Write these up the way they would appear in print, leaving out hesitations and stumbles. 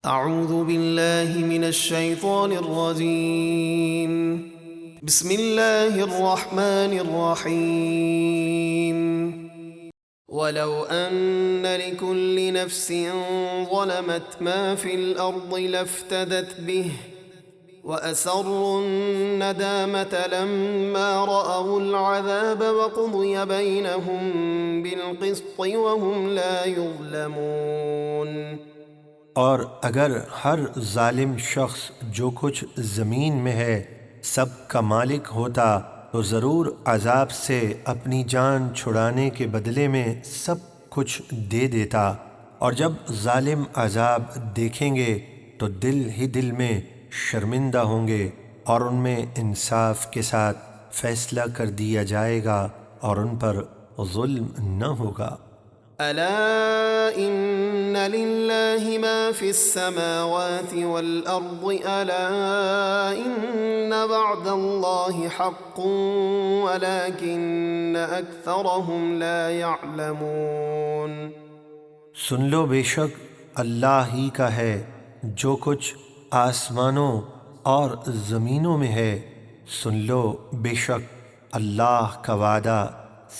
اعوذ باللہ من الشیطان الرجیم بسم اللہ الرحمن الرحیم ولو ان لكل نفس ظلمت ما في الارض لافتدت به واسروا الندامة لما رأوا العذاب وقضي بينهم بالقسط وهم لا يظلمون۔ اور اگر ہر ظالم شخص جو کچھ زمین میں ہے سب کا مالک ہوتا تو ضرور عذاب سے اپنی جان چھڑانے کے بدلے میں سب کچھ دے دیتا، اور جب ظالم عذاب دیکھیں گے تو دل ہی دل میں شرمندہ ہوں گے، اور ان میں انصاف کے ساتھ فیصلہ کر دیا جائے گا اور ان پر ظلم نہ ہوگا۔ ألا إن لله ما في السماوات والأرض ألا إن وعد الله حق ولكن أكثرهم لا يعلمون۔ سن لو بے شک اللہ ہی کا ہے جو کچھ آسمانوں اور زمینوں میں ہے، سن لو بے شک اللہ کا وعدہ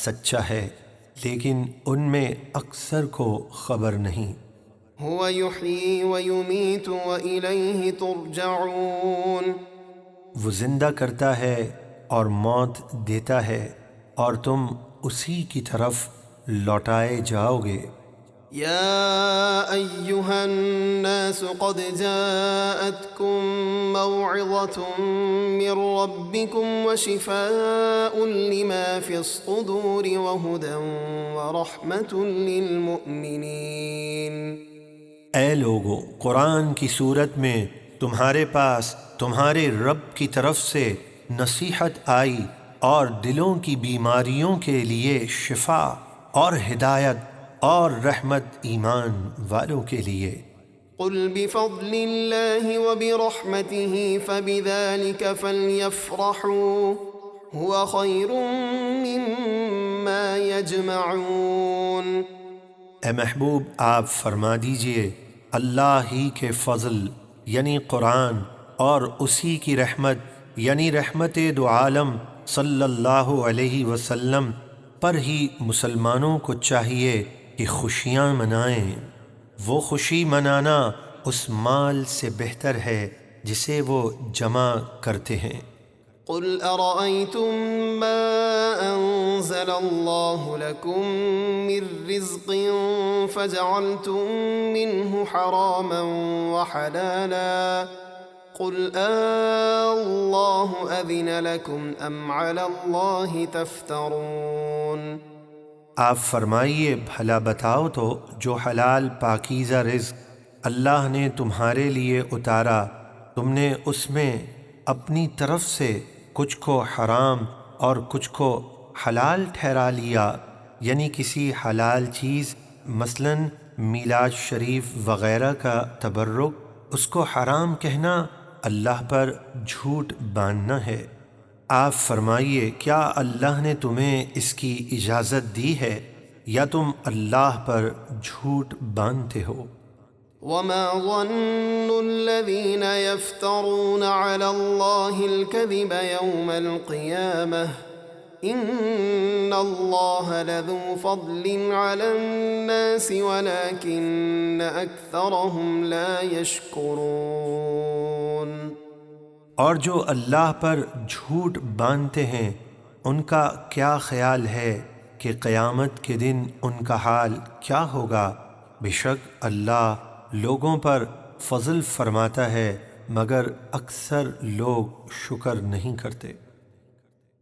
سچا ہے، لیکن ان میں اکثر کو خبر نہیں۔ هو يحيي ويميت وإليه ترجعون۔ وہ زندہ کرتا ہے اور موت دیتا ہے اور تم اسی کی طرف لوٹائے جاؤ گے۔ يا أيها الناس قد جاءتكم موعظة من ربكم وشفاء لما في الصدور وهدى ورحمة للمؤمنين۔ اے لوگو، قرآن کی صورت میں تمہارے پاس تمہارے رب کی طرف سے نصیحت آئی اور دلوں کی بیماریوں کے لیے شفا اور ہدایت اور رحمت ایمان والوں کے لیے۔ قل بفضل اللہ وبرحمته فبذلك فلیفرحوا هو خیر مما یجمعون۔ اے محبوب، آپ فرما دیجئے اللہ ہی کے فضل یعنی قرآن اور اسی کی رحمت یعنی رحمت دو عالم صلی اللہ علیہ وسلم پر ہی مسلمانوں کو چاہیے کہ خوشیاں منائیں۔ وہ خوشی منانا اس مال سے بہتر ہے جسے وہ جمع کرتے ہیں۔ قل ارأيتم ما انزل الله لكم من رزق فجعلتم منه حراما وحلالا قل الله اذن لكم ام على الله تفترون۔ آپ فرمائیے بھلا بتاؤ تو جو حلال پاکیزہ رزق اللہ نے تمہارے لیے اتارا، تم نے اس میں اپنی طرف سے کچھ کو حرام اور کچھ کو حلال ٹھہرا لیا، یعنی کسی حلال چیز مثلا میلاد شریف وغیرہ کا تبرک، اس کو حرام کہنا اللہ پر جھوٹ باندھنا ہے۔ آپ فرمائیے کیا اللہ نے تمہیں اس کی اجازت دی ہے یا تم اللہ پر جھوٹ باندھتے ہو؟ وما ظن الذين يفترون على الله الكذب يوم القيامة إن الله لذو فضل على الناس ولكن أكثرهم لا يشكرون۔ اور جو اللہ پر جھوٹ باندھتے ہیں ان کا کیا خیال ہے کہ قیامت کے دن ان کا حال کیا ہوگا؟ بے شک اللہ لوگوں پر فضل فرماتا ہے مگر اکثر لوگ شکر نہیں کرتے۔